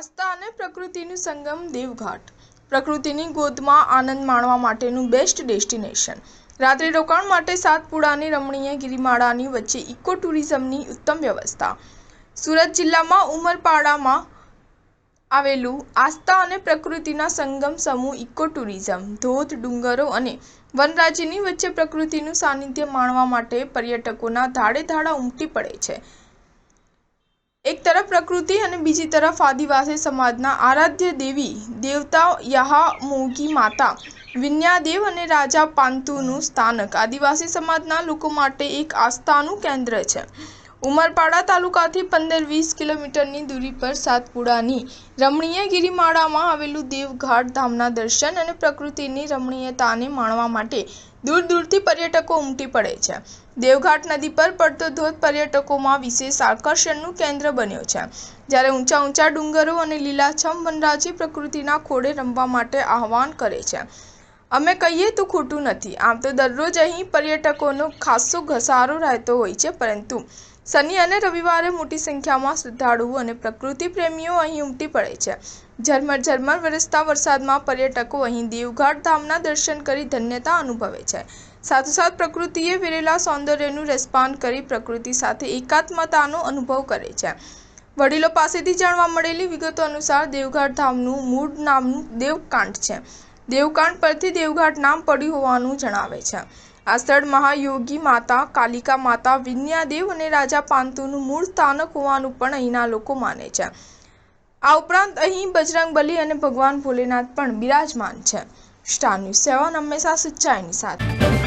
આસ્થા અને પ્રકૃતિનું સંગમ દેવઘાટ. પ્રકૃતિની ગોદમાં આનંદ માણવા માટેનું બેસ્ટ ડેસ્ટિનેશન. રાત્રિ રોકાણ માટે સાતપુડાની રમણીય ગિરિમાળાની વચ્ચે ઇકો ટુરિઝમની ઉત્તમ વ્યવસ્થા. સુરત જિલ્લામાં ઉમરપાડામાં આવેલું આસ્થા અને પ્રકૃતિના સંગમ સમૂહ ઇકો ટુરિઝમ. ધોધ, ડુંગરો અને વનરાજીની વચ્ચે પ્રકૃતિનું સાનિધ્ય માણવા માટે પર્યટકોના ધાડે ધાડા ઉમટી પડે છે. એક તરફ પ્રકૃતિ અને બીજી તરફ આદિવાસી સમાજના આરાધ્ય દેવી દેવતા યાહામોગી માતા વિન્યાદેવ અને રાજા પાંતુનું સ્થાનક આદિવાસી સમાજના લોકો માટે એક આસ્થાનું કેન્દ્ર છે. ઉમરપાડા તાલુકાથી 15-20 કિલોમીટરની દૂરી પર સાતપુડાની રમણીય ગિરિમાળામાં આવેલું દેવઘાટ ધામના દર્શન અને પ્રકૃતિની રમણીયતાને માણવા માટે દૂર દૂરથી પર્યટકો ઉમટી પડે છે. દેવઘાટ નદી પર પડતો ધોધ પર્યટકોમાં વિશેષ આકર્ષણનું કેન્દ્ર બન્યો છે, જ્યારે ઊંચા ઊંચા ડુંગરો અને લીલાછમ વનરાજી પ્રકૃતિના ખોળે રમવા માટે આહ્વાન કરે છે. અમે કહીએ તો ખોટું નથી. આમ તો દરરોજ અહીં પર્યટકોનો ખાસો ઘસારો રહેતો હોય છે, પરંતુ શનિ અને રવિવારે મોટી સંખ્યામાં શ્રદ્ધાળુઓ અને પ્રકૃતિ પ્રેમીઓ અહીં ઉમટી પડે છે. ઝરમર ઝરમર વરસતા વરસાદમાં પર્યટકો અહીં દેવઘાટ ધામના દર્શન કરી ધન્યતા અનુભવે છે. સાથોસાથ પ્રકૃતિએ વેરેલા સૌંદર્યનું રસપાન કરી પ્રકૃતિ સાથે એકાત્મતાનો અનુભવ કરે છે. વડીલો પાસેથી જાણવા મળેલી વિગતો અનુસાર દેવઘાટ ધામનું મૂળ નામ દેવકાંઠ છે. દેવકાંઠ પરથી દેવઘાટ નામ પડ્યું હોવાનું જણાવે છે. આ સ્થળ મહાયોગી માતા, કાલિકા માતા, વિન્યાદેવ અને રાજા પાંતુનું મૂળ સ્થાનક હોવાનું પણ અહીંના લોકો માને છે. આ ઉપરાંત અહીં બજરંગબલી અને ભગવાન ભોલેનાથ પણ બિરાજમાન છે. સ્ટાર ન્યૂઝ 7 હંમેશા સચ્ચાઈની સાથે.